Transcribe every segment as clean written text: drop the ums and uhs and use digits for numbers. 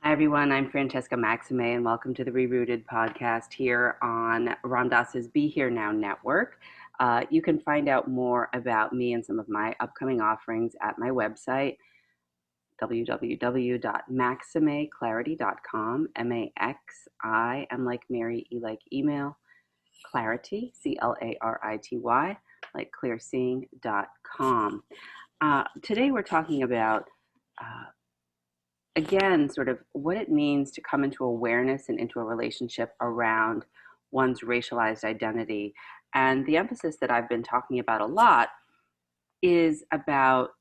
Hi everyone, I'm Francesca Maxime and welcome to the ReRooted podcast here on Ram Dass's Be Here Now network. You can find out more about me and some of my upcoming offerings at my website, www.maximeclarity.com, M-A-X-I, M like Mary, E like email, clarity, C-L-A-R-I-T-Y, like clearseeing.com. Today we're talking about again, sort of what it means to come into awareness and into a relationship around one's racialized identity. And the emphasis that I've been talking about a lot is about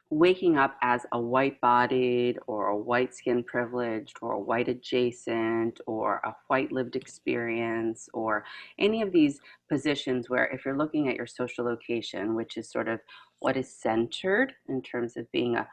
waking up as a white-bodied or a white-skin privileged or a white adjacent or a white lived experience or any of these positions where if you're looking at your social location, which is sort of what is centered in terms of being a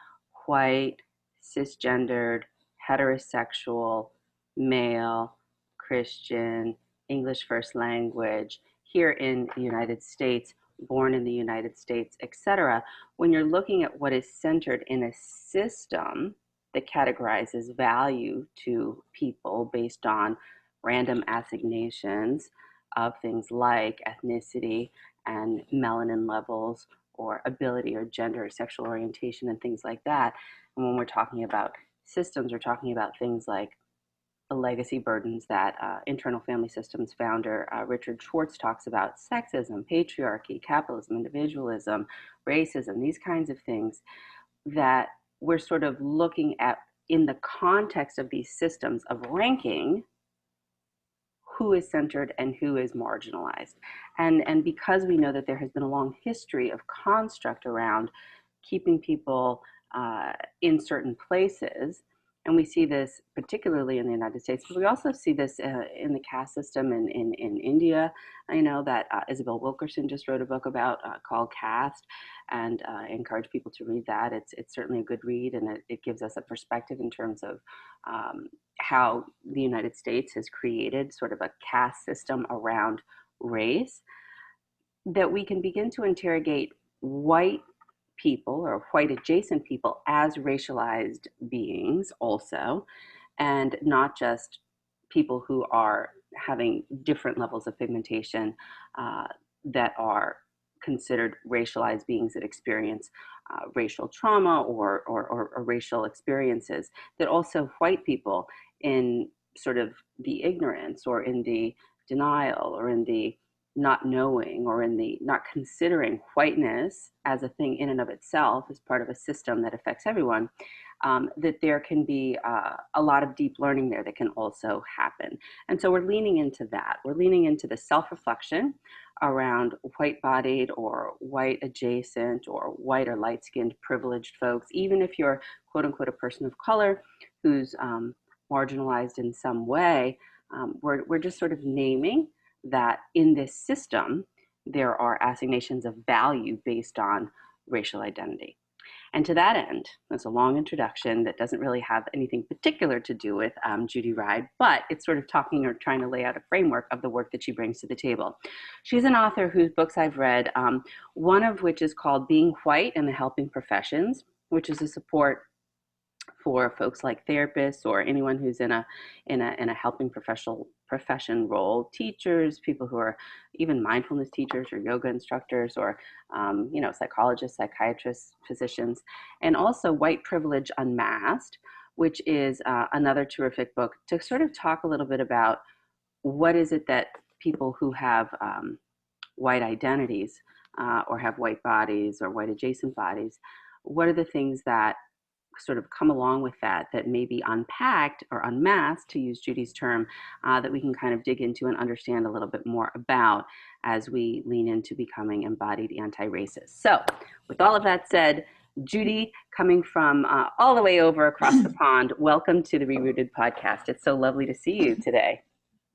white, cisgendered, heterosexual, male, Christian, English first language, here in the United States, born in the United States, etc. When you're looking at what is centered in a system that categorizes value to people based on random assignations of things like ethnicity and melanin levels or ability or gender or sexual orientation and things like that. And when we're talking about systems, we're talking about things like the legacy burdens that internal family systems founder Richard Schwartz talks about: sexism, patriarchy, capitalism, individualism, racism, these kinds of things that we're sort of looking at in the context of these systems of ranking who is centered and who is marginalized. And because we know that there has been a long history of construct around keeping people in certain places, and we see this particularly in the United States, but we also see this in the caste system in India. I know that Isabel Wilkerson just wrote a book about called Caste, and I encourage people to read that. It's certainly a good read, and it gives us a perspective in terms of how the United States has created sort of a caste system around race, that we can begin to interrogate white people or white adjacent people as racialized beings also, and not just people who are having different levels of pigmentation that are considered racialized beings that experience racial trauma or racial experiences, that also white people in sort of the ignorance or in the denial or in the not knowing or in the not considering whiteness as a thing in and of itself as part of a system that affects everyone, that there can be a lot of deep learning there that can also happen. And so we're leaning into that. We're leaning into the self-reflection around white-bodied or white adjacent or white or light-skinned privileged folks, even if you're quote unquote a person of color who's marginalized in some way. We're just sort of naming that in this system, there are assignations of value based on racial identity. And to that end, that's a long introduction that doesn't really have anything particular to do with Judy Ryde, but it's sort of talking or trying to lay out a framework of the work that she brings to the table. She's an author whose books I've read, one of which is called Being White and the Helping Professions, which is a support for folks like therapists or anyone who's in a helping profession role, teachers, people who are even mindfulness teachers or yoga instructors or psychologists, psychiatrists, physicians, and also White Privilege Unmasked, which is another terrific book to sort of talk a little bit about what is it that people who have white identities or have white bodies or white adjacent bodies, what are the things that sort of come along with that may be unpacked or unmasked, to use Judy's term, that we can kind of dig into and understand a little bit more about as we lean into becoming embodied anti-racist. So with all of that said, Judy, coming from all the way over across the pond, welcome to the ReRooted podcast. It's so lovely to see you today.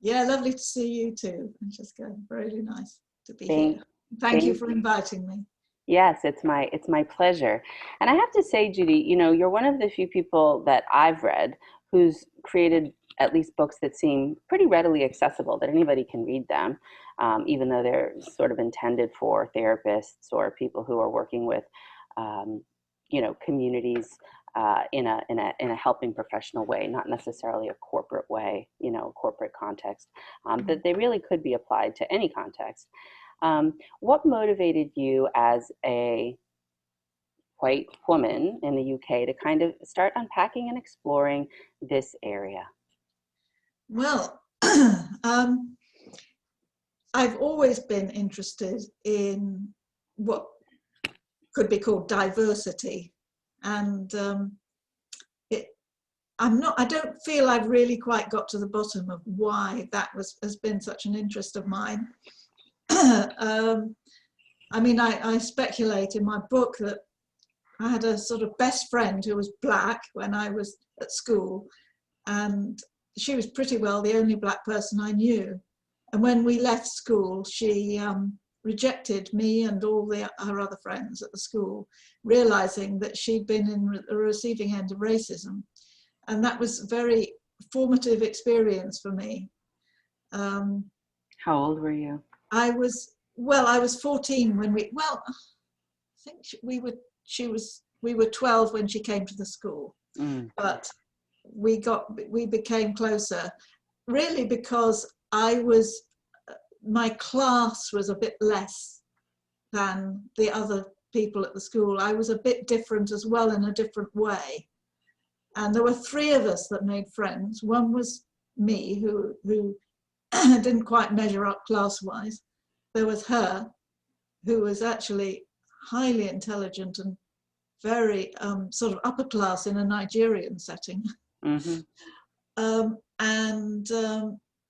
Yeah, lovely to see you too, Francesca. Really nice to be here. Thank you for inviting me. Yes, it's my pleasure. And I have to say, Judy, you're one of the few people that I've read who's created at least books that seem pretty readily accessible, that anybody can read them, even though they're sort of intended for therapists or people who are working with, communities in a helping professional way, not necessarily a corporate way, corporate context, that they really could be applied to any context. What motivated you as a white woman in the UK to kind of start unpacking and exploring this area? Well, I've always been interested in what could be called diversity, and I don't feel I've really quite got to the bottom of why that has been such an interest of mine. I mean, I speculate in my book that I had a sort of best friend who was black when I was at school, and she was pretty well the only black person I knew. And when we left school, she rejected me and all her other friends at the school, realizing that she'd been in the receiving end of racism. And that was a very formative experience for me. How old were you? I was 14 when I think we were 12 when she came to the school. But we became closer really because my class was a bit less than the other people at the school. I was a bit different as well in a different way. And there were 3 of us that made friends. One was me, who didn't quite measure up class-wise. There was her, who was actually highly intelligent and very sort of upper class in a Nigerian setting. And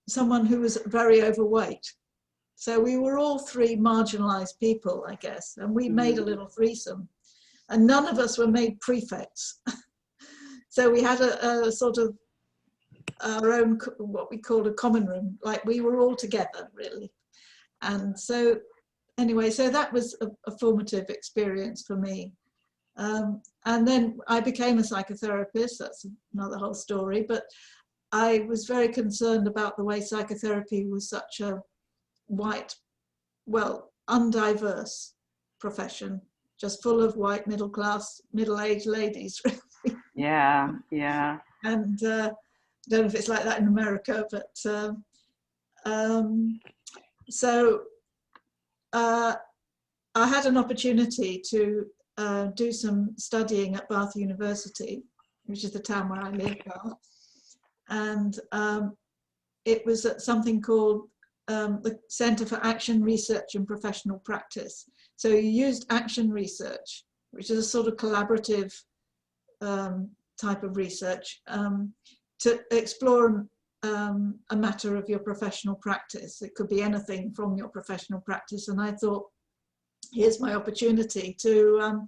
someone who was very overweight. So we were all 3 marginalized people, I guess, and we made a little threesome. And none of us were made prefects. So we had a sort of our own, what we called a common room, like we were all together, really. And so anyway, so that was a formative experience for me. And then I became a psychotherapist. That's another whole story. But I was very concerned about the way psychotherapy was such a white, undiverse profession, just full of white, middle-class, middle-aged ladies. Yeah. And I don't know if it's like that in America, but so I had an opportunity to do some studying at Bath University, which is the town where I live now. And it was at something called the Centre for Action Research and Professional Practice. So you used action research, which is a sort of collaborative type of research, to explore a matter of your professional practice. It could be anything from your professional practice. And I thought, here's my opportunity to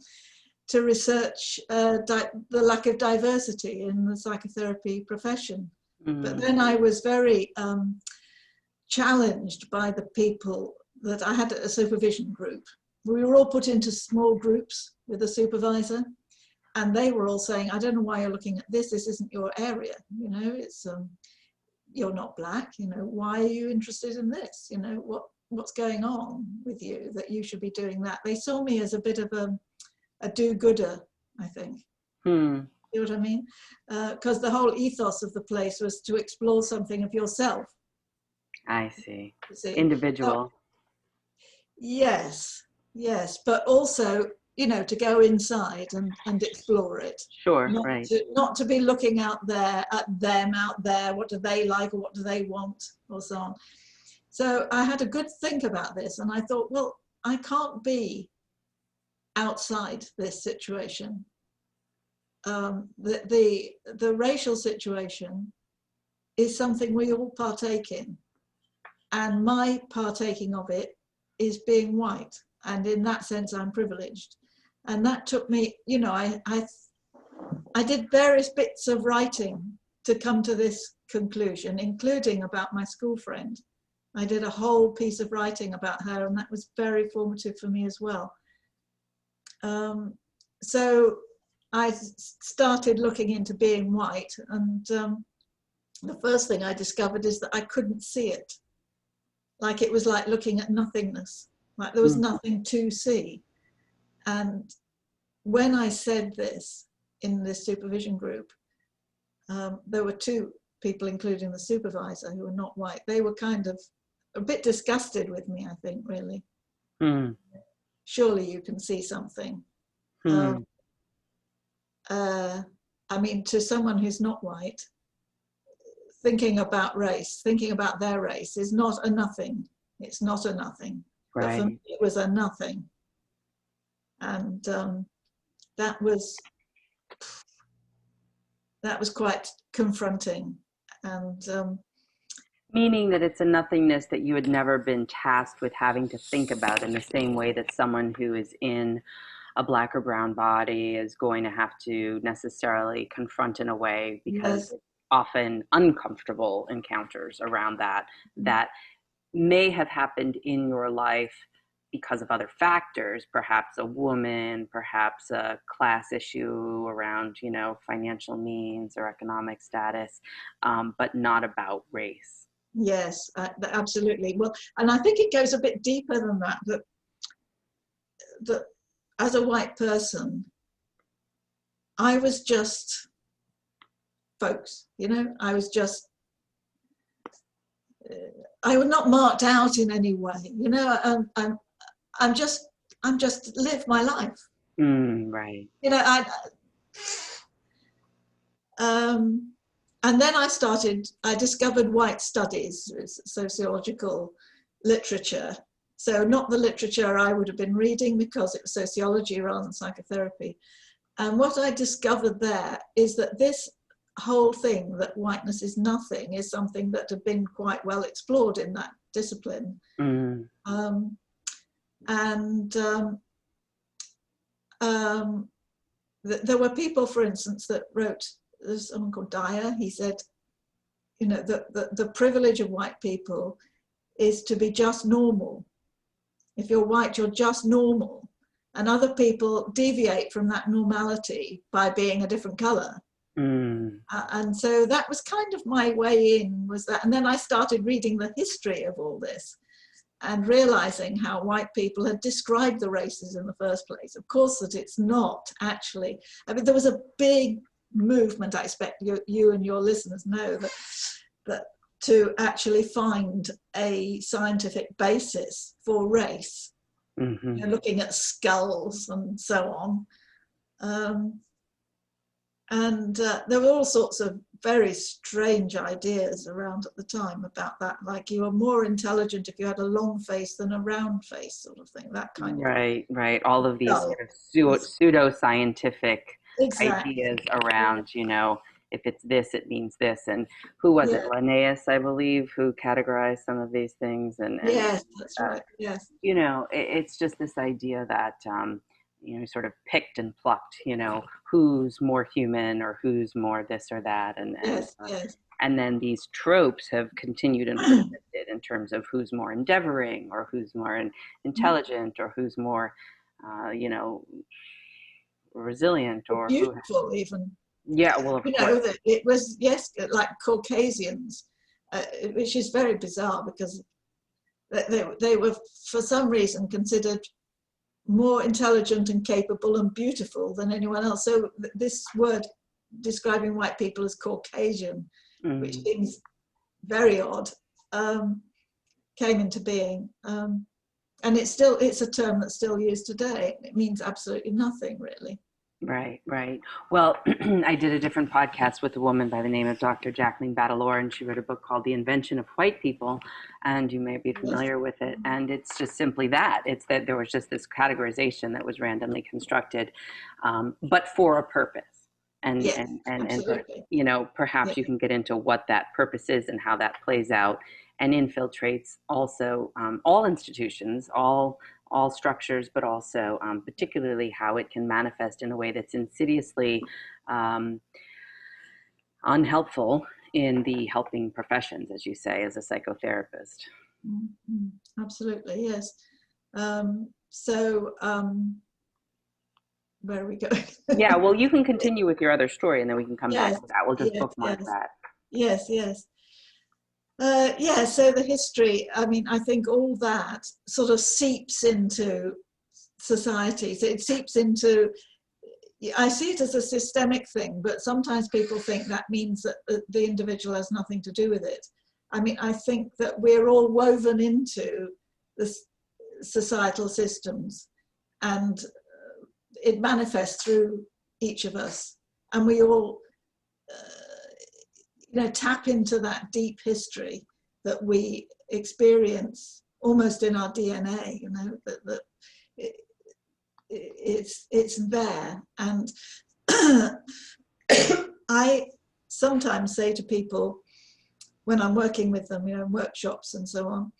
research the lack of diversity in the psychotherapy profession. But then I was very challenged by the people that I had a supervision group. We were all put into small groups with a supervisor, and they were all saying, I don't know why you're looking at this. This isn't your area. It's you're not black. Why are you interested in this? What's going on with you that you should be doing that? They saw me as a bit of a do-gooder, I think. You know what I mean? Because the whole ethos of the place was to explore something of yourself. I see. Individual. Yes, but also, to go inside and explore it. Sure, Not to be looking out there at them out there, what do they like or what do they want or so on. So I had a good think about this, and I thought, well, I can't be outside this situation. The racial situation is something we all partake in, and my partaking of it is being white, and in that sense I'm privileged. And that took me, I did various bits of writing to come to this conclusion, including about my school friend. I did a whole piece of writing about her, and that was very formative for me as well. So I started looking into being white, and the first thing I discovered is that I couldn't see it. Like it was like looking at nothingness, like there was nothing to see. And when I said this, in this supervision group, there were two people, including the supervisor, who were not white. They were kind of a bit disgusted with me, I think, really. Mm. Surely you can see something. Mm. I mean, to someone who's not white, thinking about race, thinking about their race is not a nothing. It's not a nothing. Right. But for me, it was a nothing. And that was quite confronting. And Meaning that it's a nothingness that you had never been tasked with having to think about in the same way that someone who is in a black or brown body is going to have to necessarily confront in a way, because yes, often uncomfortable encounters around that may have happened in your life because of other factors, perhaps a woman, perhaps a class issue around, financial means or economic status, but not about race. yes, absolutely. Well, and I think it goes a bit deeper than that, that as a white person, I was just folks, I was just, I was not marked out in any way, I'm just live my life. Right. And then I discovered white studies, sociological literature. So not the literature I would have been reading, because it was sociology rather than psychotherapy. And what I discovered there is that this whole thing, that whiteness is nothing, is something that had been quite well explored in that discipline. There were people, for instance, that wrote, there's someone called Dyer, he said, the privilege of white people is to be just normal. If you're white, you're just normal. And other people deviate from that normality by being a different color. And so that was kind of my way in, was that. And then I started reading the history of all this and realizing how white people had described the races in the first place. Of course, that it's not actually, I mean, there was a big movement, I expect you and your listeners know, that to actually find a scientific basis for race, looking at skulls and so on. And there were all sorts of very strange ideas around at the time about that, like you were more intelligent if you had a long face than a round face, sort of thing, that kind of thing. Right. All of these sort of pseudo-scientific ideas around, if it's this, it means this. And who was it? Linnaeus, I believe, who categorized some of these things. And yes, that's right. Yes. It's just this idea that, sort of picked and plucked, who's more human or who's more this or that. And then these tropes have continued and persisted in terms of who's more endeavoring or who's more intelligent or who's more, resilient or beautiful even. Yeah, well, of course. That it was, yes, like Caucasians, which is very bizarre, because they were for some reason considered more intelligent and capable and beautiful than anyone else. So this word describing white people as Caucasian, which seems very odd, came into being. And it's a term that's still used today. It means absolutely nothing, really. Right. Well, I did a different podcast with a woman by the name of Dr. Jacqueline Batalore, and she wrote a book called The Invention of White People, and you may be familiar with it. And it's just simply that. It's that there was just this categorization that was randomly constructed, but for a purpose. And perhaps you can get into what that purpose is and how that plays out and infiltrates also all institutions, all structures, but also particularly how it can manifest in a way that's insidiously unhelpful in the helping professions, as you say, as a psychotherapist. Absolutely, yes. Where are we going? Yeah, well, you can continue with your other story, and then we can come back to that. We'll just bookmark that. Yes. So the history, I mean, I think all that sort of seeps into societies. It seeps into, I see it as a systemic thing, but sometimes people think that means that the individual has nothing to do with it. I mean, I think that we're all woven into the societal systems, and it manifests through each of us, and we all tap into that deep history that we experience almost in our DNA, that it's there. And I sometimes say to people when I'm working with them, in workshops and so on,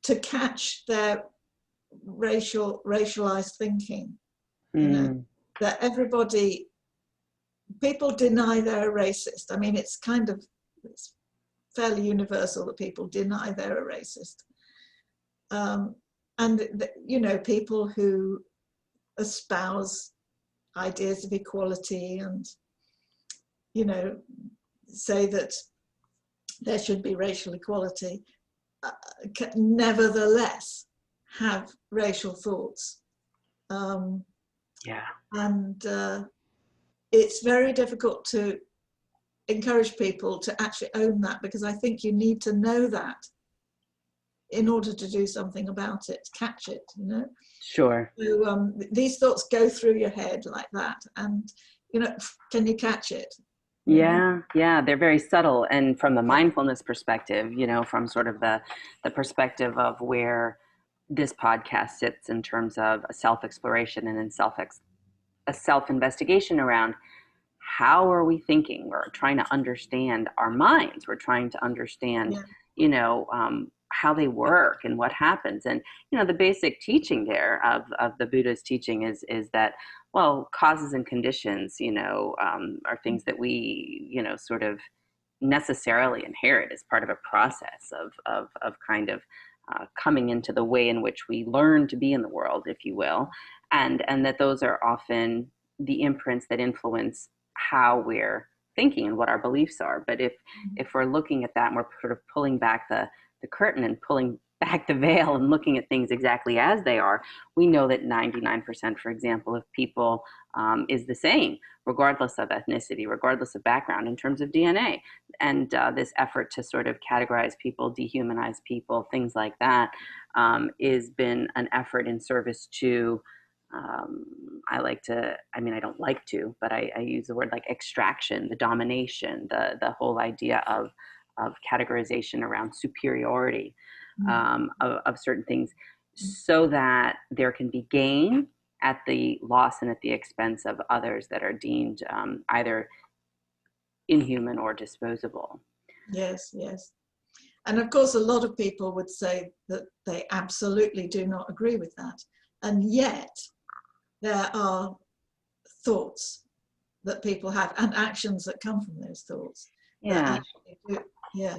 to catch their racialized thinking, that people deny they're a racist. I mean, it's fairly universal that people deny they're a racist. And people who espouse ideas of equality and, say that there should be racial equality, nevertheless have racial thoughts. And it's very difficult to encourage people to actually own that, because I think you need to know that in order to do something about it, catch it, Sure. So these thoughts go through your head like that, and can you catch it? Yeah, they're very subtle. And from the mindfulness perspective, from sort of the perspective of where this podcast sits in terms of a self-exploration and a self-investigation around how are we thinking? We're trying to understand our minds. We're trying to understand, how they work and what happens. And, the basic teaching there of the Buddha's teaching is that, well, causes and conditions, are things that we, sort of necessarily inherit as part of a process of kind of coming into the way in which we learn to be in the world, if you will. And that those are often the imprints that influence how we're thinking and what our beliefs are. But if we're looking at that and we're sort of pulling back the curtain and pulling back the veil and looking at things exactly as they are, we know that 99%, for example, of people is the same, regardless of ethnicity, regardless of background, in terms of DNA. And this effort to sort of categorize people, dehumanize people, things like that, has been an effort in service to, I don't like to, but I use the word like extraction, the domination, the whole idea of categorization around superiority of certain things, so that there can be gain at the loss and at the expense of others that are deemed either inhuman or disposable. Yes. And of course, a lot of people would say that they absolutely do not agree with that. And yet, there are thoughts that people have and actions that come from those thoughts. Yeah. Yeah.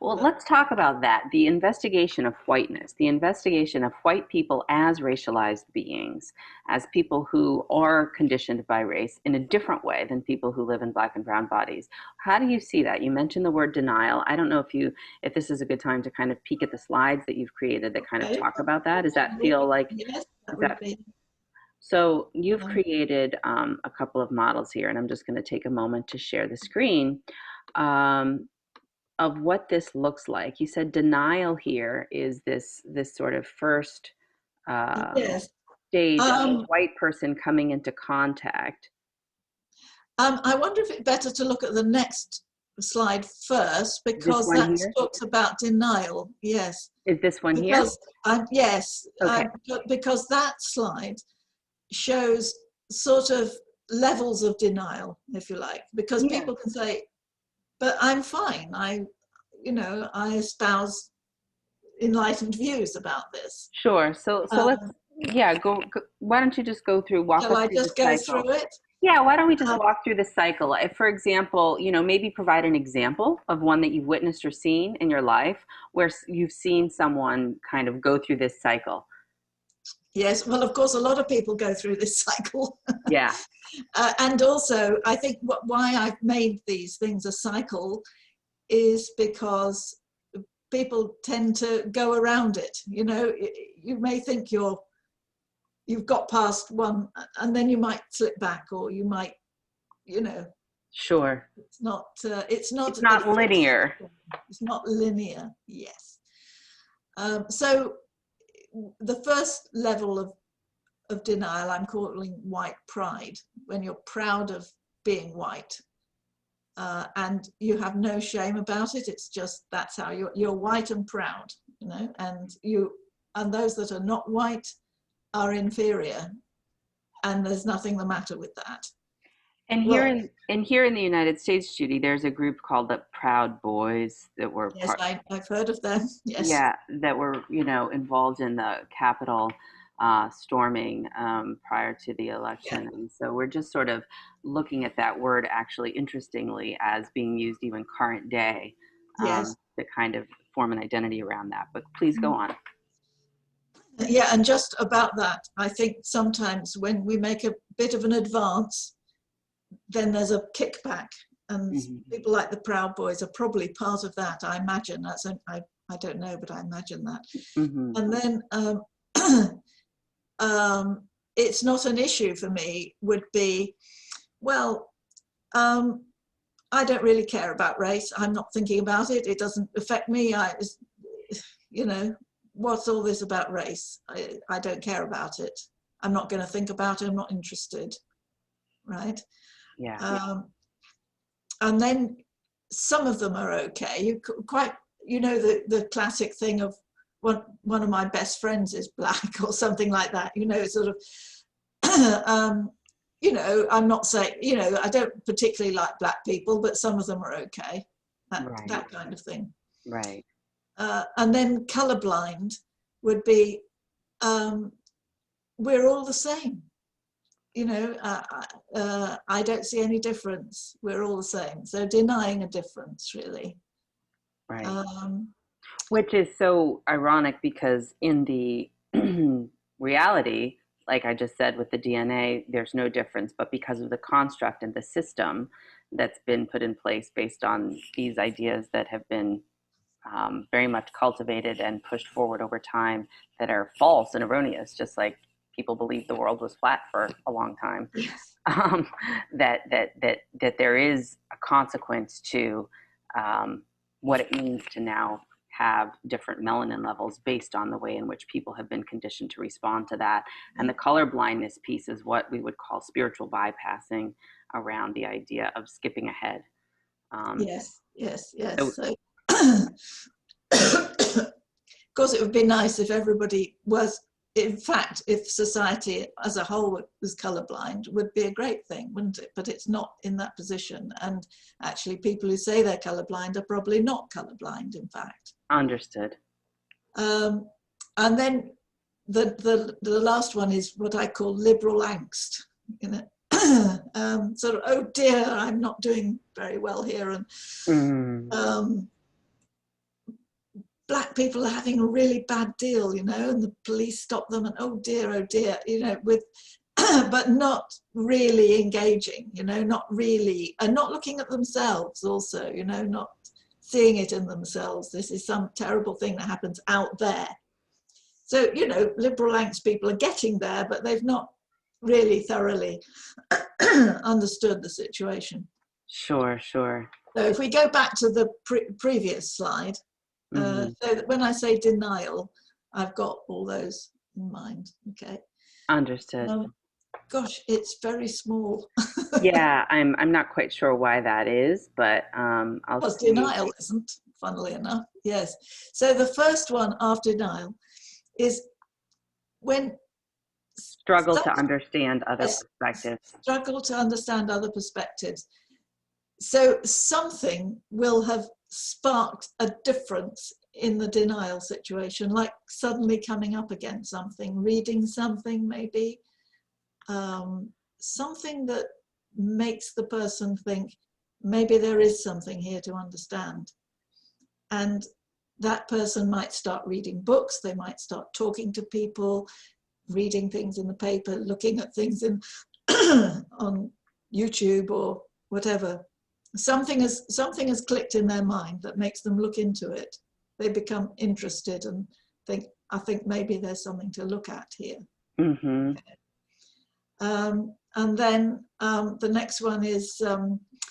Well, let's talk about that. The investigation of whiteness, the investigation of white people as racialized beings, as people who are conditioned by race in a different way than people who live in Black and brown bodies. How do you see that? You mentioned the word denial. I don't know if this is a good time to kind of peek at the slides that you've created that kind of talk about that. Does that feel like? Yes, that would be. So you've created a couple of models here, and I'm just going to take a moment to share the screen. Of what this looks like. You said denial here is this sort of first stage of a white person coming into contact. I wonder if it's better to look at the next slide first, because that talks about denial. Yes. Is this one here? Yes. Okay. Because that slide shows sort of levels of denial, if you like, because people can say, but I'm fine. I espouse enlightened views about this. Sure. So let's go. Why don't you just go through? Shall I just go through it? Yeah. Why don't we just walk through the cycle? If, for example, maybe provide an example of one that you've witnessed or seen in your life where you've seen someone kind of go through this cycle. Yes. Well, of course, a lot of people go through this cycle. Yeah. And also, I think why I've made these things a cycle is because people tend to go around it. You may think you're you've got past one, and then you might slip back, or you might, Sure. it's not It's not linear. it's not linear. Yes. So the first level of denial I'm calling white pride, when you're proud of being white, and you have no shame about it. It's just, that's how you're white and proud, and those that are not white are inferior, and there's nothing the matter with that. And here in the United States, Judy, there's a group called the Proud Boys that were Yes, I've heard of them. Yes. Yeah, that were involved in the Capitol storming prior to the election, Yeah. and so we're just sort of looking at that word actually, interestingly, as being used even current day Yes. to kind of form an identity around that. But please go on. Yeah, and just about that, I think sometimes when we make a bit of an advance, then there's a kickback, and people like the Proud Boys are probably part of that, I imagine. I don't know, but I imagine that. And then it's not an issue for me would be, well, I don't really care about race. I'm not thinking about it. It doesn't affect me. What's all this about race? I don't care about it. I'm not going to think about it. I'm not interested. Right? Yeah. And then some of them are okay. The classic thing of one of my best friends is black or something like that. Sort of. I'm not saying, I don't particularly like black people, but some of them are okay. That kind of thing. Right. And then colorblind would be, we're all the same. I don't see any difference. We're all the same. So denying a difference, really. Right. Which is so ironic, because in the reality, like I just said with the DNA, there's no difference, but because of the construct and the system that's been put in place based on these ideas that have been very much cultivated and pushed forward over time, that are false and erroneous, just like people believed the world was flat for a long time. Yes. That there is a consequence to what it means to now have different melanin levels based on the way in which people have been conditioned to respond to that. And the color blindness piece is what we would call spiritual bypassing, around the idea of skipping ahead. Yes. So, Of course, it would be nice if everybody was, in fact, if society as a whole was colorblind, would be a great thing, wouldn't it? But it's not in that position. And actually, people who say they're colorblind are probably not colorblind, in fact. Understood. And then the last one is what I call liberal angst. Sort of, oh dear, I'm not doing very well here, and black people are having a really bad deal, and the police stop them, and oh dear, with but not really engaging, not really, and not looking at themselves also, not seeing it in themselves. This is some terrible thing that happens out there. So, liberal angst people are getting there, but they've not really thoroughly understood the situation. Sure. So if we go back to the previous slide, so that when I say denial, I've got all those in mind. Okay. Understood. Gosh, it's very small. Yeah, I'm not quite sure why that is, but I'll see. Denial isn't, funnily enough. Yes. So the first one after denial is when Struggle to understand other perspectives. Struggle to understand other perspectives. So something will have sparked a difference in the denial situation, like suddenly coming up against something, reading something maybe, something that makes the person think maybe there is something here to understand. And that person might start reading books, they might start talking to people, reading things in the paper, looking at things on YouTube or whatever. Something has clicked in their mind that makes them look into it. They become interested and think, I think maybe there's something to look at here. Mm-hmm. And then the next one is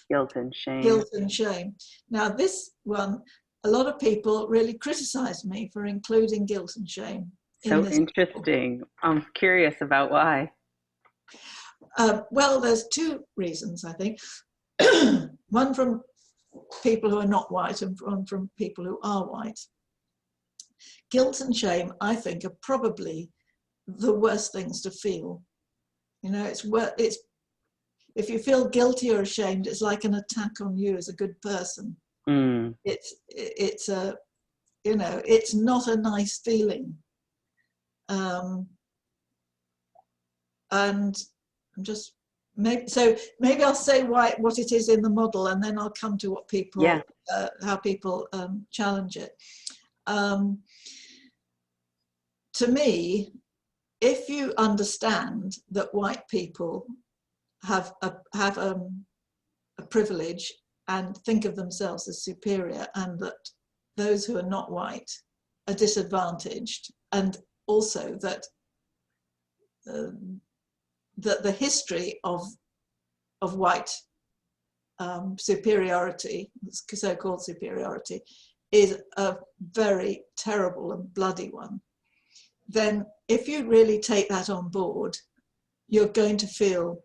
Guilt and shame. guilt and shame. Now, this one, a lot of people really criticized me for including guilt and shame in So this. interesting. I'm curious about why. Well, there's two reasons, I think. One from people who are not white and one from people who are white. Guilt and shame, I think, are probably the worst things to feel. You know, it's if you feel guilty or ashamed, it's like an attack on you as a good person. Mm. It's a, you know, it's not a nice feeling. And I'm just maybe I'll say what it is in the model, and then I'll come to what people how people challenge it. To me, if you understand that white people have a privilege and think of themselves as superior, and that those who are not white are disadvantaged, and also that that the history of white superiority, so-called superiority, is a very terrible and bloody one, then if you really take that on board, you're going to feel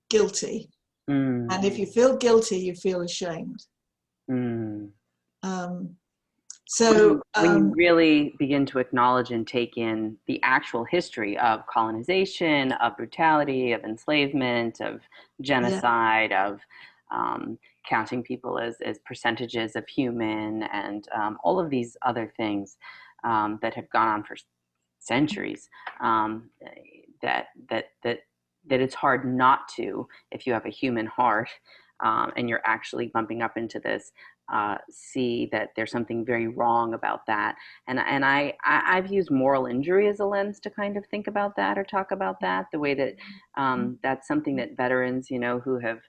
guilty. Mm. And if you feel guilty, you feel ashamed. Mm. So when you really begin to acknowledge and take in the actual history of colonization, of brutality, of enslavement, of genocide, of counting people as percentages of human, and all of these other things that have gone on for centuries, that it's hard not to, if you have a human heart and you're actually bumping up into this, see that there's something very wrong about that. And I've used moral injury as a lens to kind of think about that or talk about that, the way that that's something that veterans, you know, who have,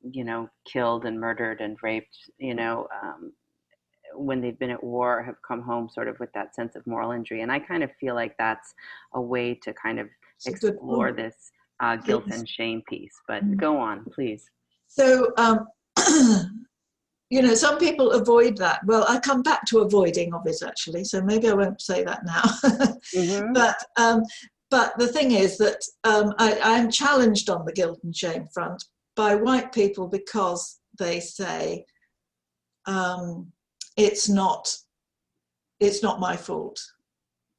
you know, killed and murdered and raped, you know, when they've been at war, have come home sort of with that sense of moral injury. And I kind of feel like that's a way to kind of explore this guilt and shame piece. But go on, please. So, you know, some people avoid that. Well, I come back to avoiding of it, actually, so maybe I won't say that now. Mm-hmm. But the thing is that I'm challenged on the guilt and shame front by white people because they say, it's not my fault.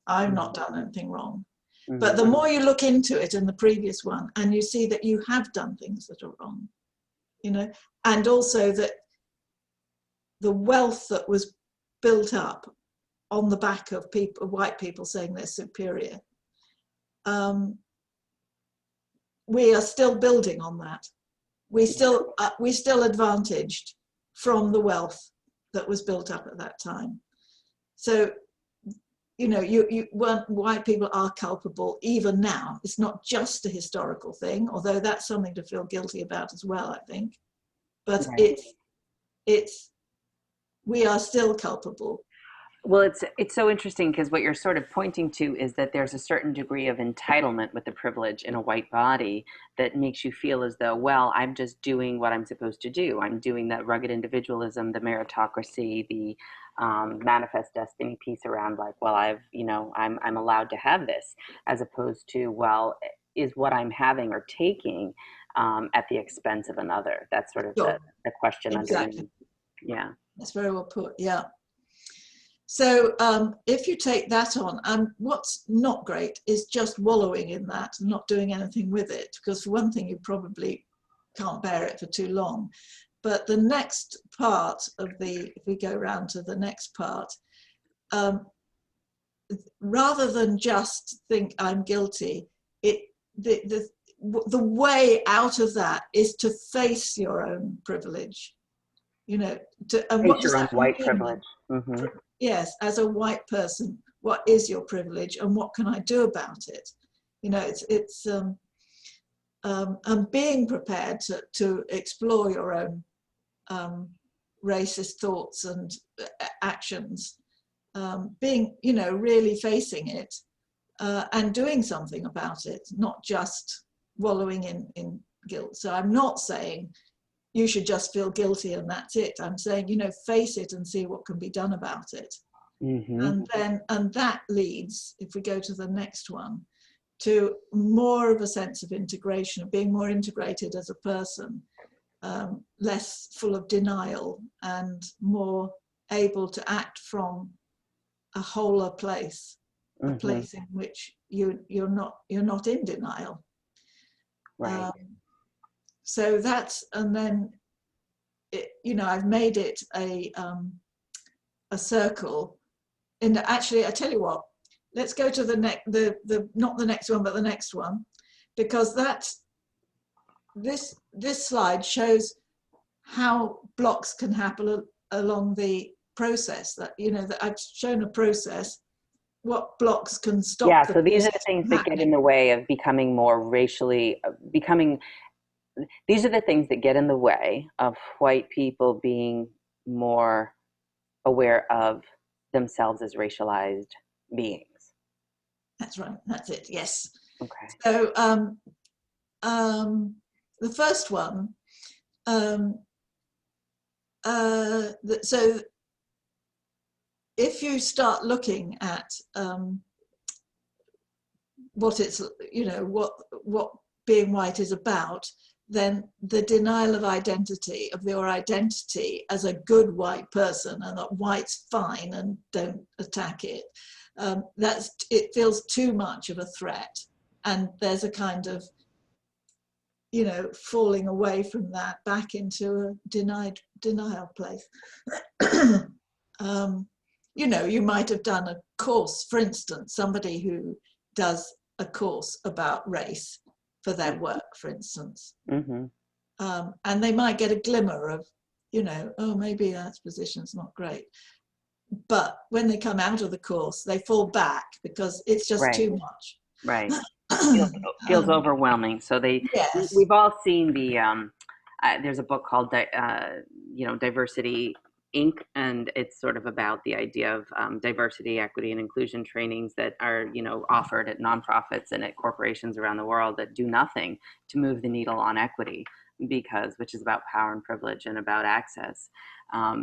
I've not done anything wrong. Mm-hmm. But the more you look into it in the previous one, and you see that you have done things that are wrong, you know, and also that the wealth that was built up on the back of people, white people saying they're superior, we are still building on that. We still advantaged from the wealth that was built up at that time. So, you know, white people are culpable even now. It's not just a historical thing, although that's something to feel guilty about as well, I think. But right. We are still culpable. Well, it's so interesting because what you're sort of pointing to is that there's a certain degree of entitlement with the privilege in a white body that makes you feel as though, well, I'm just doing what I'm supposed to do. I'm doing that rugged individualism, the meritocracy, the manifest destiny piece around like, well, I'm allowed to have this, as opposed to, well, is what I'm having or taking at the expense of another? That's sort of the question. Exactly. Underneath. Yeah. That's very well put. Yeah. So if you take that on, what's not great is just wallowing in that and not doing anything with it, because for one thing, you probably can't bear it for too long. But the next part of if we go around to the next part, rather than just think I'm guilty, the way out of that is to face your own privilege. You know, and what does that white privilege? Mm-hmm. Yes, as a white person, what is your privilege and what can I do about it? You know, it's being prepared to explore your own racist thoughts and actions, being, you know, really facing it, and doing something about it, not just wallowing in guilt. So I'm not saying you should just feel guilty and that's it. I'm saying, face it and see what can be done about it. Mm-hmm. And that leads, if we go to the next one, to more of a sense of integration, of being more integrated as a person, less full of denial and more able to act from a wholer place, a place in which you're not in denial. Right. So that's, and then I've made it a circle. Actually, I tell you what, let's go to the next, not the next one, but the next one, because this slide shows how blocks can happen along the process. That that I've shown a process. What blocks can stop? Yeah. The So these are the process things from that get happening. in the way of becoming more racially becoming. These are the things that get in the way of white people being more aware of themselves as racialized beings. That's right. That's it. Yes. Okay. So the first one. So if you start looking at what it's, what being white is about, then the denial of identity, of your identity as a good white person, and that white's fine and don't attack it, it feels too much of a threat, and there's a kind of falling away from that back into a denial place. You might have done a course, for instance, somebody who does a course about race for their work, for instance. Mm-hmm. And they might get a glimmer of, oh, maybe that position's not great. But when they come out of the course, they fall back because it's just Right. too much. Right. Feels overwhelming. So Yes. we've all seen there's a book called Diversity Inc. And it's sort of about the idea of diversity, equity, and inclusion trainings that are offered at nonprofits and at corporations around the world that do nothing to move the needle on equity, which is about power and privilege and about access,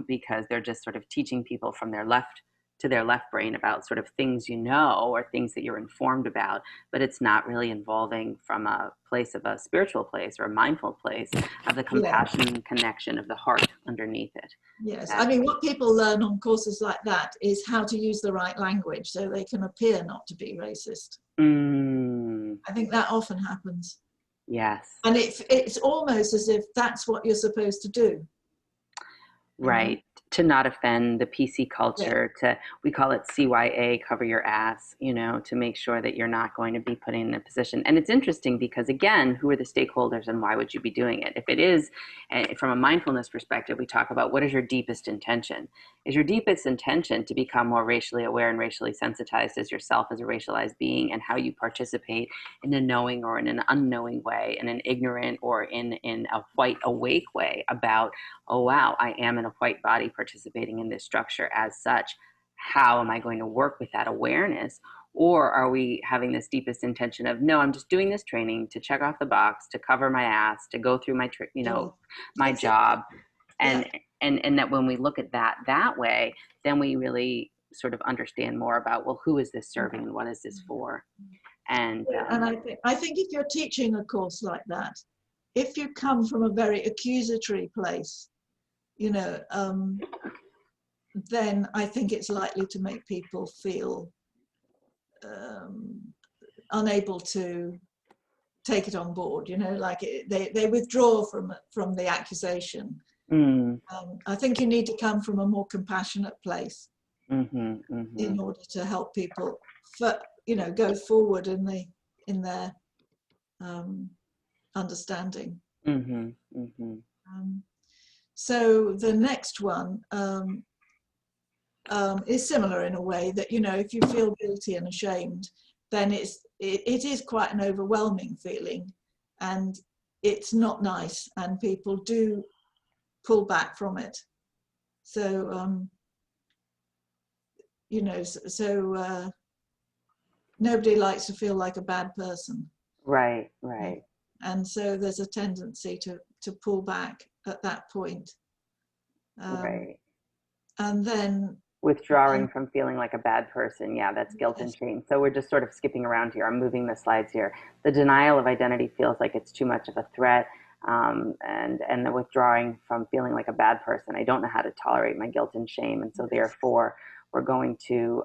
because they're just sort of teaching people from their left to their left brain about sort of things or things that you're informed about, but it's not really involving from a place of a spiritual place or a mindful place of the compassion connection of the heart underneath it. Yes, I mean, what people learn on courses like that is how to use the right language so they can appear not to be racist. I think that often happens. Yes. And it's almost as if that's what you're supposed to do. Right. To not offend the PC culture, we call it CYA, cover your ass, to make sure that you're not going to be put in a position. And it's interesting because, again, who are the stakeholders and why would you be doing it? If it is, from a mindfulness perspective, we talk about what is your deepest intention. Is your deepest intention to become more racially aware and racially sensitized as yourself as a racialized being, and how you participate in a knowing or in an unknowing way, in an ignorant or in a white awake way about, oh, wow, I am in a white body participating in this structure as such. How am I going to work with that awareness? Or are we having this deepest intention of, no, I'm just doing this training to check off the box, to cover my ass, to go through my job. And that when we look at that way, then we really sort of understand more about, well, who is this serving and what is this for? And I think if you're teaching a course like that, if you come from a very accusatory place, then I think it's likely to make people feel unable to take it on board. Like they withdraw from the accusation. I think you need to come from a more compassionate place in order to help people, go forward in their understanding. So the next one is similar in a way that, if you feel guilty and ashamed, then it is quite an overwhelming feeling, and it's not nice, and people do pull back from it. So, nobody likes to feel like a bad person. Right, right. And so there's a tendency to pull back at that point. Right. And then Withdrawing from feeling like a bad person. Yeah, that's guilt and yes, shame. So we're just sort of skipping around here. I'm moving the slides here. The denial of identity feels like it's too much of a threat, and the withdrawing from feeling like a bad person. I don't know how to tolerate my guilt and shame, and so yes, therefore we're going to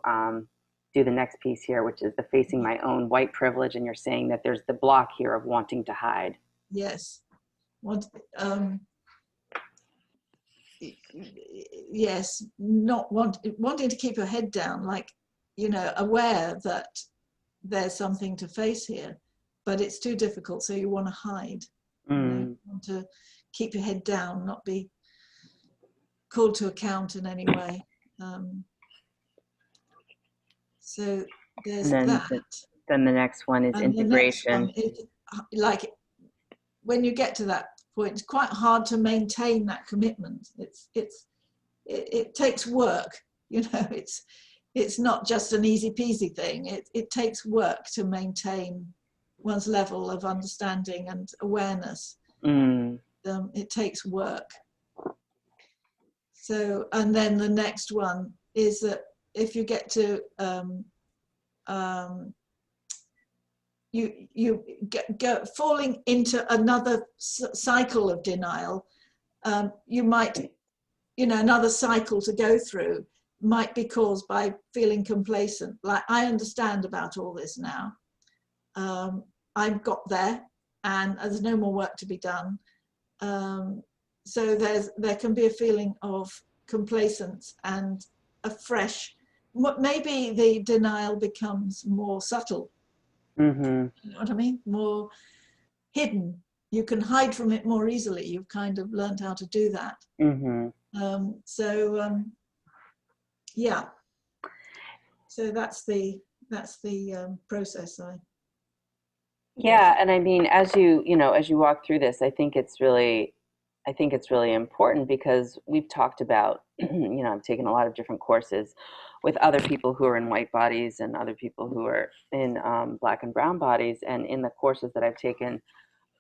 do the next piece here, which is the facing my own white privilege. And you're saying that there's the block here of wanting to hide. yes. Yes, not wanting to keep your head down, like, aware that there's something to face here, but it's too difficult, so you want to hide. You want to keep your head down, not be called to account in any way. So there's And that. then the next one is And the next one integration. is, like, when you get to that point, it's quite hard to maintain that commitment. It takes work, it's not just an easy peasy thing. It takes work to maintain one's level of understanding and awareness. It takes work. So, and then the next one is that if you get to you go falling into another cycle of denial, you might, another cycle to go through might be caused by feeling complacent. Like, I understand about all this now. I've got there, and there's no more work to be done. So there can be a feeling of complacence and a fresh. Maybe the denial becomes more subtle. You know what I mean? More hidden. You can hide from it more easily. You've kind of learned how to do that. Yeah. So that's the process. Yeah, and I mean, as you walk through this, I think it's really important because we've talked about, I've taken a lot of different courses with other people who are in white bodies and other people who are in black and brown bodies, and in the courses that I've taken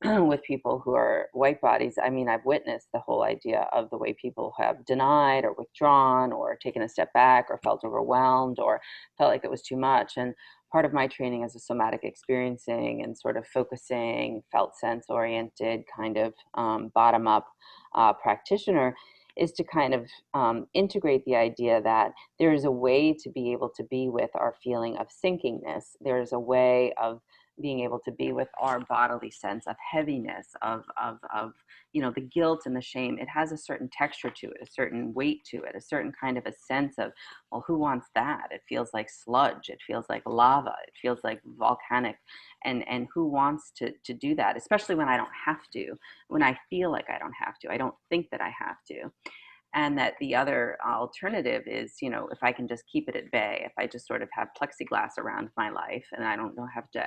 with people who are white bodies, I mean, I've witnessed the whole idea of the way people have denied or withdrawn or taken a step back or felt overwhelmed or felt like it was too much. And part of my training as a somatic experiencing and sort of focusing, felt sense oriented, kind of bottom up practitioner is to kind of integrate the idea that there is a way to be able to be with our feeling of sinkingness. There is a way of being able to be with our bodily sense of heaviness, of the guilt and the shame. It has a certain texture to it, a certain weight to it, a certain kind of a sense of, well, who wants that? It feels like sludge. It feels like lava. It feels like volcanic. And who wants to do that, especially when I don't have to, when I feel like I don't have to. I don't think that I have to. And that the other alternative is, if I can just keep it at bay, if I just sort of have plexiglass around my life and I don't have to,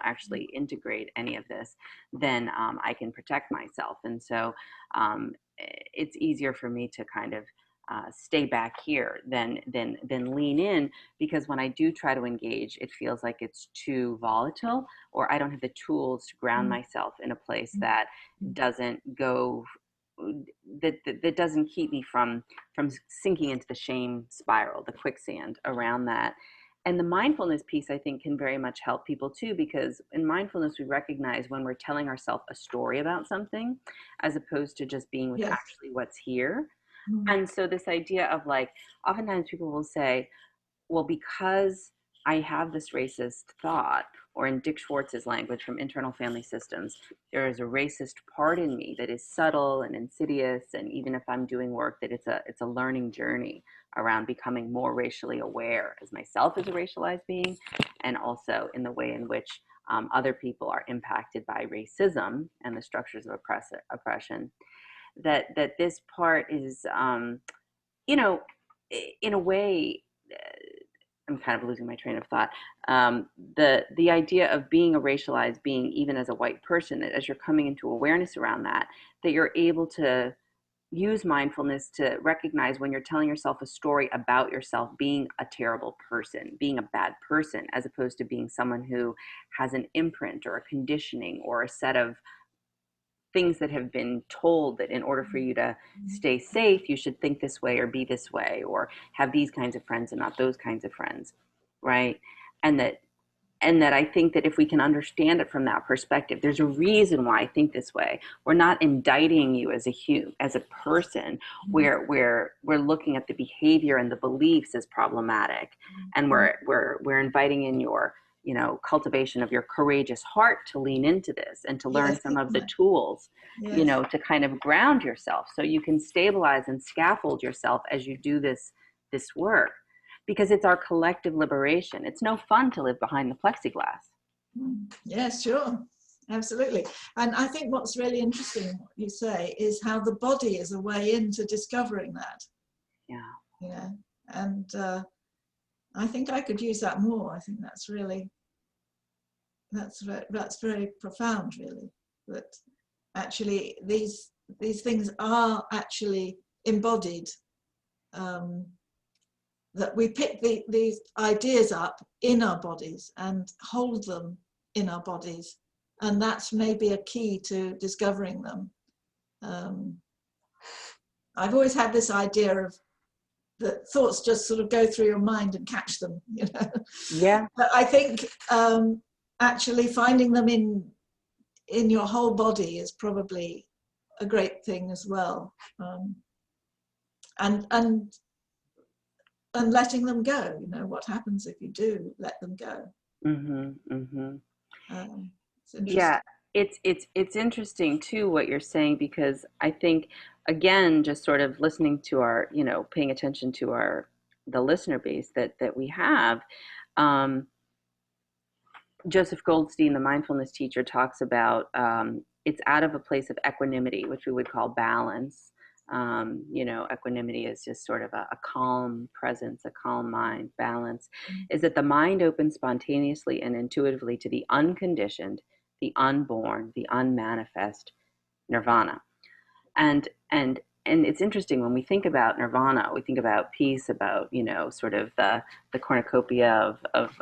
actually integrate any of this, then I can protect myself. And so it's easier for me to kind of stay back here than lean in, because when I do try to engage, it feels like it's too volatile, or I don't have the tools to ground myself in a place that doesn't go that doesn't keep me from sinking into the shame spiral, the quicksand around that. And the mindfulness piece, I think, can very much help people too, because in mindfulness, we recognize when we're telling ourselves a story about something, as opposed to just being with Yes. actually what's here. Mm-hmm. And so this idea of, like, oftentimes people will say, well, because I have this racist thought, or in Dick Schwartz's language from Internal Family Systems, there is a racist part in me that is subtle and insidious, and even if I'm doing work, that it's a learning journey around becoming more racially aware as myself as a racialized being, and also in the way in which other people are impacted by racism and the structures of oppression. That this part is, in a way, I'm kind of losing my train of thought. The idea of being a racialized being, even as a white person, that as you're coming into awareness around that, that you're able to use mindfulness to recognize when you're telling yourself a story about yourself being a terrible person, being a bad person, as opposed to being someone who has an imprint or a conditioning or a set of things that have been told that in order for you to stay safe, you should think this way or be this way or have these kinds of friends and not those kinds of friends, right? And that I think that if we can understand it from that perspective, there's a reason why I think this way. We're not indicting you as a person. We're looking at the behavior and the beliefs as problematic, and we're inviting in your cultivation of your courageous heart to lean into this and to learn some of the tools, to kind of ground yourself so you can stabilize and scaffold yourself as you do this work. Because it's our collective liberation. It's no fun to live behind the plexiglass. Yes, sure. Absolutely. And I think what's really interesting, what you say, is how the body is a way into discovering that. Yeah. And I think I could use that more. I think that's very profound, really. That actually these things are actually embodied. That we pick these ideas up in our bodies and hold them in our bodies. And that's maybe a key to discovering them. I've always had this idea of that thoughts just sort of go through your mind and catch them, Yeah. But I think actually finding them in your whole body is probably a great thing as well. And letting them go, what happens if you do let them go? It's interesting. Yeah, it's interesting too what you're saying, because I think, again, just sort of listening to our, paying attention to the listener base that we have. Joseph Goldstein, the mindfulness teacher, talks about it's out of a place of equanimity, which we would call balance. Equanimity is just sort of a calm presence, a calm mind. Balance is that the mind opens spontaneously and intuitively to the unconditioned, the unborn, the unmanifest nirvana. And it's interesting when we think about nirvana, we think about peace, about sort of the cornucopia of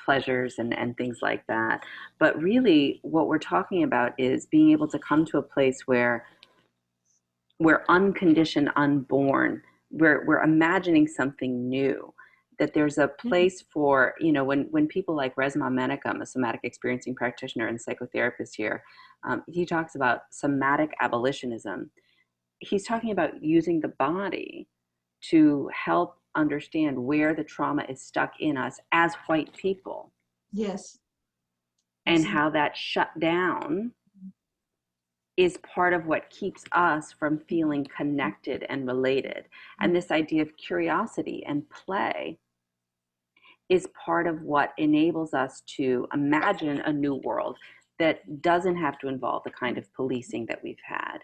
pleasures and things like that. But really what we're talking about is being able to come to a place where we're unconditioned, unborn, we're imagining something new, that there's a place for, when people like Resmaa Menakem, a somatic experiencing practitioner and psychotherapist here, he talks about somatic abolitionism. He's talking about using the body to help understand where the trauma is stuck in us as white people. Yes. And how that shut down is part of what keeps us from feeling connected and related. And this idea of curiosity and play is part of what enables us to imagine a new world that doesn't have to involve the kind of policing that we've had,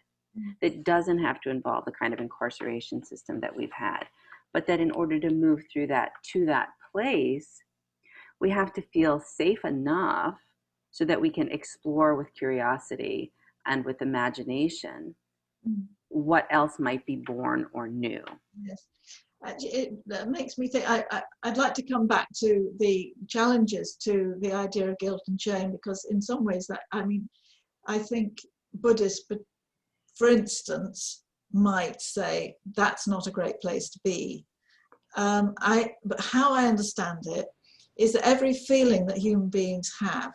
that doesn't have to involve the kind of incarceration system that we've had, but that in order to move through that to that place, we have to feel safe enough so that we can explore with curiosity and with imagination what else might be born or new. Yes. That makes me think, I'd like to come back to the challenges to the idea of guilt and shame, because in some ways I think Buddhists, for instance, might say that's not a great place to be. But how I understand it is that every feeling that human beings have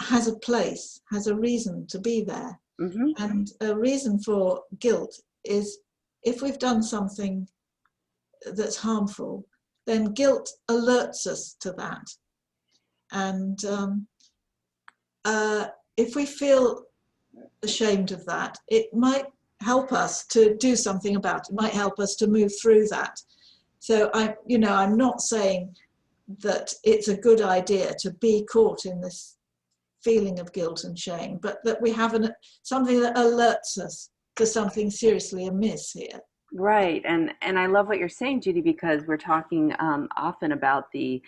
has a place, has a reason to be there. And a reason for guilt is if we've done something that's harmful, then guilt alerts us to that. And if we feel ashamed of that, it might help us to do something about it. It might help us to move through that. So I'm not saying that it's a good idea to be caught in this feeling of guilt and shame, but that we have something that alerts us to something seriously amiss here. Right, and I love what you're saying, Judy, because we're talking often about the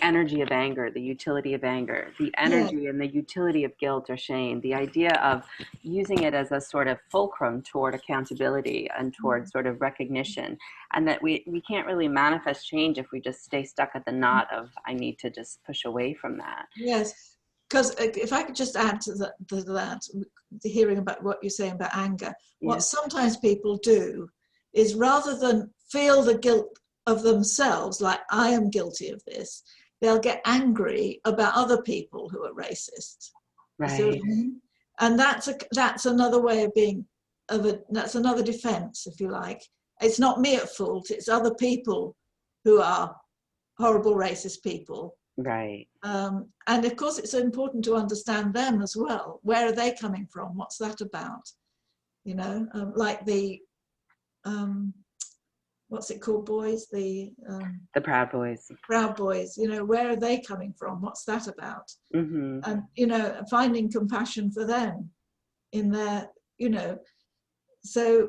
energy of anger, the utility of anger, the Yeah. energy and the utility of guilt or shame, the idea of using it as a sort of fulcrum toward accountability and toward sort of recognition, and that we can't really manifest change if we just stay stuck at the knot of I need to just push away from that. Yes, because if I could just add to that, hearing about what you're saying about anger, what Yeah, sometimes people do is rather than feel the guilt of themselves, like I am guilty of this, they'll get angry about other people who are racist. You see what right, I mean? And that's another way of being that's another defense, if you like. It's not me at fault, it's other people who are horrible racist people. right. And of course, it's important to understand them as well. Where are they coming from? What's that about? You know, like the, um, what's it called, boys? The The Proud Boys. Proud Boys, you know, where are they coming from? What's that about? Hmm. And, you know, finding compassion for them in their, you know, so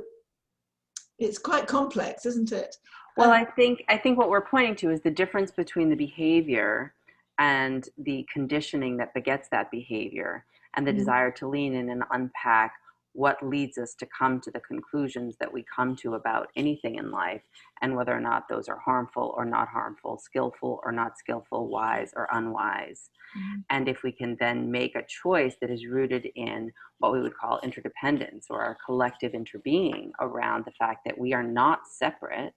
it's quite complex, isn't it? Well, And I think what we're pointing to is the difference between the behavior and the conditioning that begets that behavior, and the mm, desire to lean in and unpack what leads us to come to the conclusions that we come to about anything in life, and whether or not those are harmful or not harmful, skillful or not skillful, wise or unwise. mm, And if we can then make a choice that is rooted in what we would call interdependence or our collective interbeing around the fact that we are not separate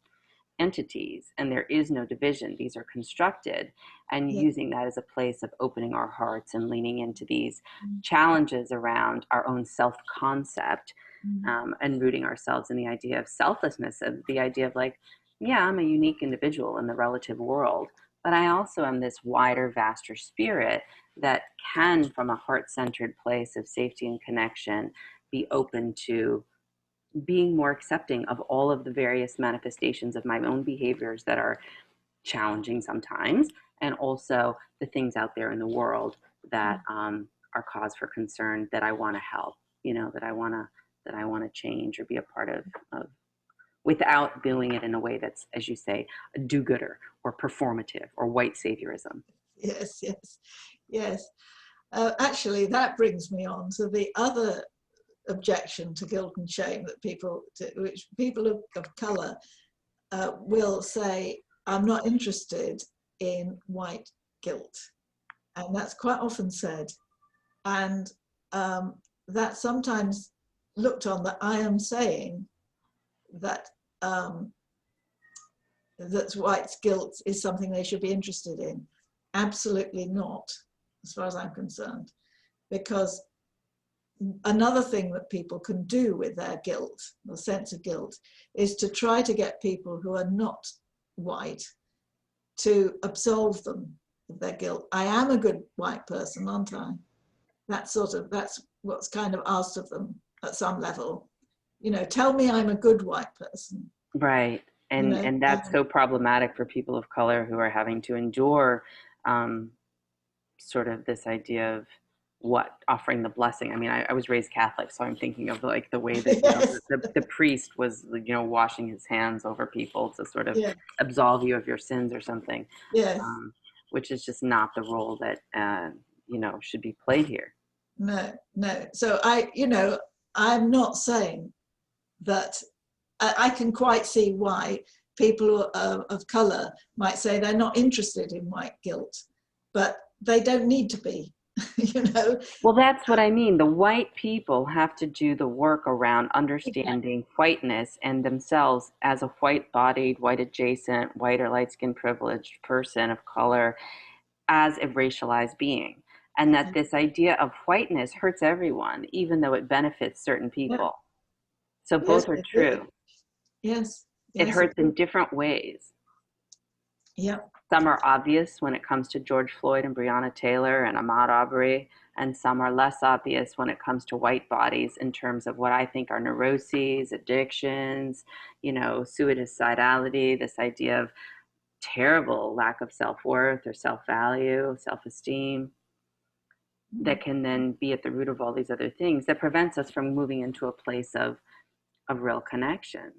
entities and there is no division, these are constructed, and yeah, using that as a place of opening our hearts and leaning into these mm, challenges around our own self concept, mm, and rooting ourselves in the idea of selflessness, of the idea of like, yeah, I'm a unique individual in the relative world, but I also am this wider, vaster spirit that can, from a heart centered place of safety and connection, be open to being more accepting of all of the various manifestations of my own behaviors that are challenging sometimes, and also the things out there in the world that mm, are cause for concern that I want to help, that I want to change or be a part of without doing it in a way that's, as you say, a do-gooder or performative or white saviorism. yes, yes, yes. Actually, that brings me on to the other objection to guilt and shame that which people of color will say, I'm not interested in white guilt. And that's quite often said. And that sometimes looked on that I am saying that um, that white guilt is something they should be interested in. Absolutely not, as far as I'm concerned, because another thing that people can do with their guilt, the sense of guilt, is to try to get people who are not white to absolve them of their guilt. I am a good white person, aren't I? That's what's kind of asked of them at some level. You know, tell me I'm a good white person. Right. You And know, and that's so problematic for people of color who are having to endure um, sort of this idea of what offering the blessing. I mean, I was raised Catholic, so I'm thinking of like the way that yes, the priest was washing his hands over people to sort of yeah, absolve you of your sins or something, yes, um, which is just not the role that should be played here. no, no. So I'm not saying that I can quite see why people of color might say they're not interested in white guilt, but they don't need to be, you know. Well, that's what I mean. The white people have to do the work around Exactly. understanding whiteness and themselves as a white bodied, white adjacent, white or light skinned privileged person of color as a racialized being. And that this idea of whiteness hurts everyone, even though it benefits certain Yeah. people. So Yes, both are it did. true. Yes, It yes, it hurts did. in different ways. Yeah, Some are obvious when it comes to George Floyd and Breonna Taylor and Ahmaud Arbery, and some are less obvious when it comes to white bodies in terms of what I think are neuroses, addictions, suicidality, this idea of terrible lack of self-worth or self-value, self-esteem that can then be at the root of all these other things that prevents us from moving into a place of real connection.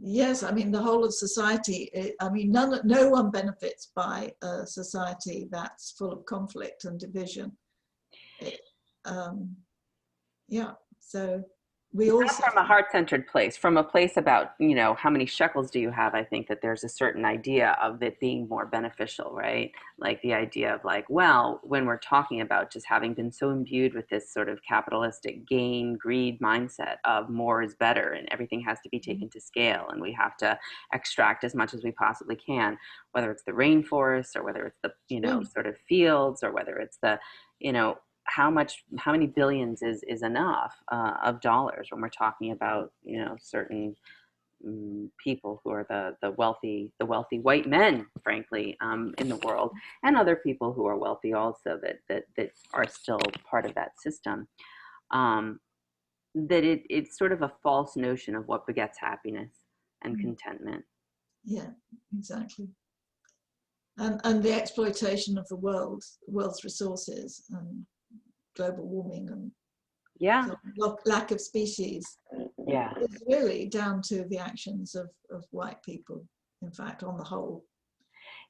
yes, I mean, the whole of society, I mean, no one benefits by a society that's full of conflict and division. It, yeah, so we all Not from suffer. a heart-centered place, from a place about, how many shekels do you have? I think that there's a certain idea of it being more beneficial, right? Like the idea of like, well, when we're talking about just having been so imbued with this sort of capitalistic gain, greed mindset of more is better and everything has to be taken to scale and we have to extract as much as we possibly can, whether it's the rainforest or whether it's the, Sure. sort of fields or whether it's the, you know, how many billions is enough of dollars when we're talking about certain people who are the wealthy white men, frankly, in the world, and other people who are wealthy also that are still part of that system. Um, that it's sort of a false notion of what begets happiness and contentment. Yeah, exactly. And the exploitation of the world's resources and global warming and Yeah, so lack of species yeah. is really down to the actions of white people, in fact, on the whole.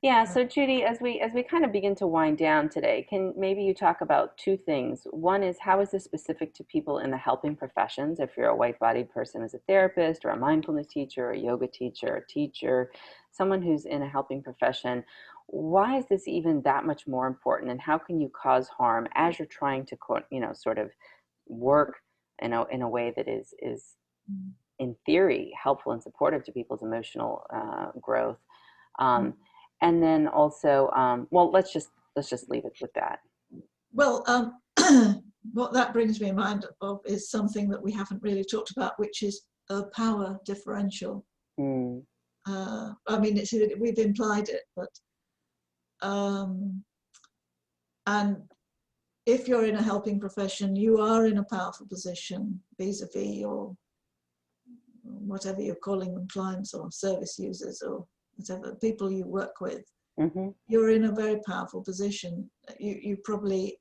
Yeah, so Judy, as we kind of begin to wind down today, can maybe you talk about two things. One is, how is this specific to people in the helping professions? If you're a white-bodied person as a therapist or a mindfulness teacher, a yoga teacher, a teacher, someone who's in a helping profession, why is this even that much more important? And how can you cause harm as you're trying to, sort of work in a way that is in theory helpful and supportive to people's emotional growth? Um, and then also, well, let's just leave it with that. Well, what that brings me in mind of is something that we haven't really talked about, which is a power differential. Mm. I mean, we've implied it, but and if you're in a helping profession, you are in a powerful position vis-a-vis your whatever you're calling them, clients or service users or whatever people you work with. Mm-hmm. You're in a very powerful position. You probably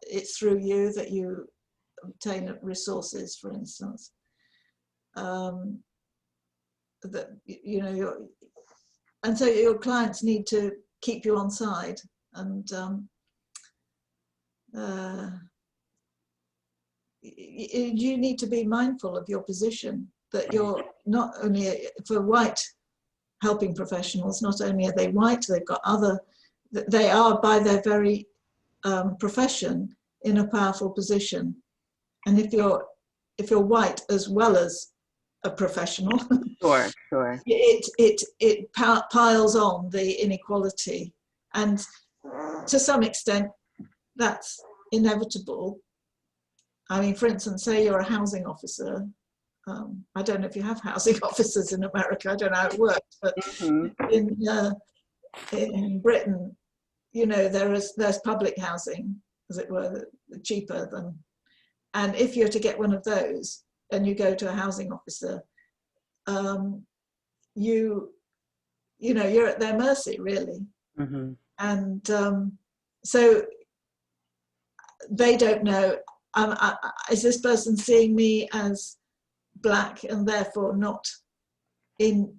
it's through you that you obtain resources, for instance. That and so your clients need to keep you on side, and you need to be mindful of your position. That you're not only for white helping professionals, not only are they white, they've got other. They are by their very profession in a powerful position, and if you're white as well as a professional, Sure, sure. it piles on the inequality, and to some extent that's inevitable. I mean, for instance, say you're a housing officer. I don't know if you have housing officers in America. I don't know how it works, but Mm-hmm. in Britain, there's public housing, as it were, cheaper than. And if you're to get one of those, and you go to a housing officer, you're at their mercy, really. Mm-hmm. And so they don't know, is this person seeing me as black and therefore not in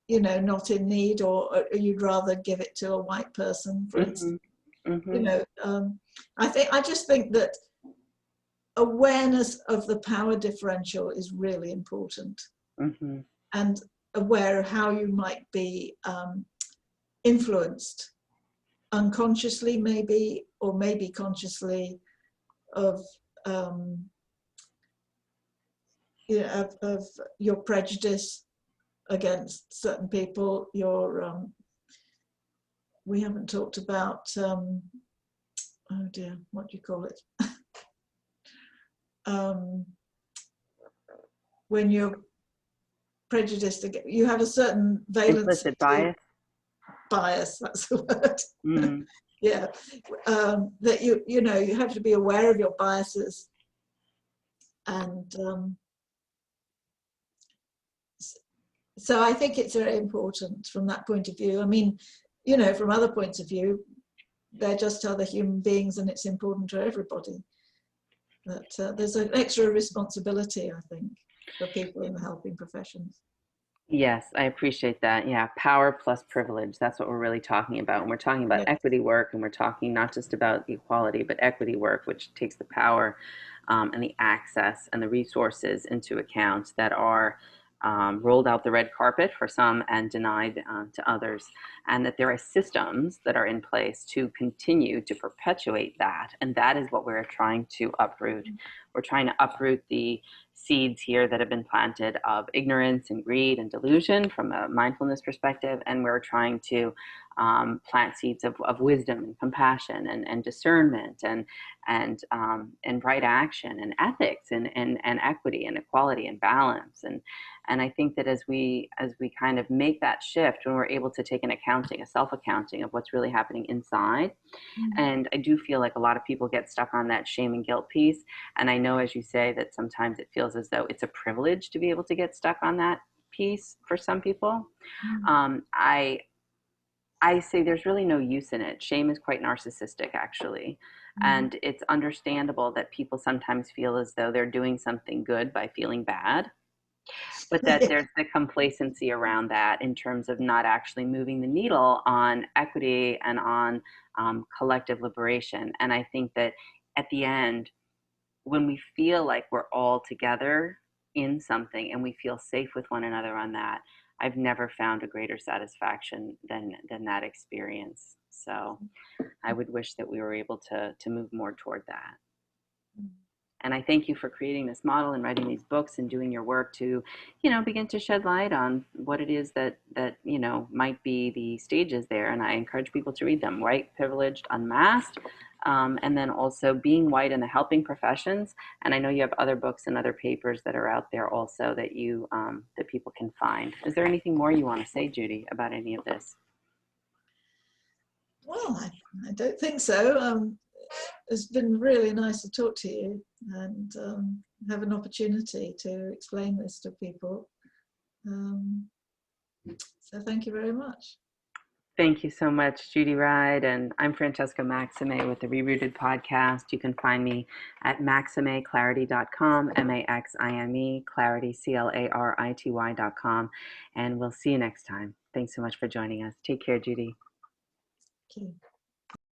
need, or you'd rather give it to a white person, for instance. Mm-hmm. I just think that awareness of the power differential is really important, Mm-hmm. and aware of how you might be influenced unconsciously, maybe, or maybe consciously, of of your prejudice against certain people. We haven't talked about oh dear, what do you call it? When you're prejudiced, you have a certain valence Implicit bias. bias. That's the word. Mm. Yeah, that you have to be aware of your biases, and so I think it's very important from that point of view. I mean, from other points of view, they're just other human beings, and it's important to everybody. That there's an extra responsibility, I think, for people in the helping professions. Yes, I appreciate that. Yeah, power plus privilege. That's what we're really talking about. And we're talking about Yeah. equity work, and we're talking not just about equality, but equity work, which takes the power and the access and the resources into account that are rolled out the red carpet for some and denied to others. And that there are systems that are in place to continue to perpetuate that. And that is what we're trying to uproot. We're trying to uproot the seeds here that have been planted of ignorance and greed and delusion from a mindfulness perspective, and we're trying to plant seeds of wisdom and compassion and discernment and right action and ethics and equity and equality and balance. And I think that as we kind of make that shift, when we're able to take an accounting, a self-accounting of what's really happening inside. And I do feel like a lot of people get stuck on that shame and guilt piece. And I know, as you say, that sometimes it feels as though it's a privilege to be able to get stuck on that piece for some people. I say there's really no use in it. Shame is quite narcissistic, actually. And it's understandable that people sometimes feel as though they're doing something good by feeling bad, but that Yeah. there's the complacency around that in terms of not actually moving the needle on equity and on collective liberation. And I think that at the end, when we feel like we're all together in something and we feel safe with one another on that, I've never found a greater satisfaction than that experience. So I would wish that we were able to move more toward that. And I thank you for creating this model and writing these books and doing your work to, begin to shed light on what it is that might be the stages there. And I encourage people to read them: White, Privileged, Unmasked, and then also Being White in the Helping Professions. And I know you have other books and other papers that are out there also that that people can find. Is there anything more you want to say, Judy, about any of this? Well, I don't think so. It's been really nice to talk to you and have an opportunity to explain this to people. So thank you very much. Thank you so much, Judy Ryde. And I'm Francesca Maxime with the ReRooted podcast. You can find me at maximeclarity.com, MAXIME, clarity, CLARITY.com. And we'll see you next time. Thanks so much for joining us. Take care, Judy. Thank you.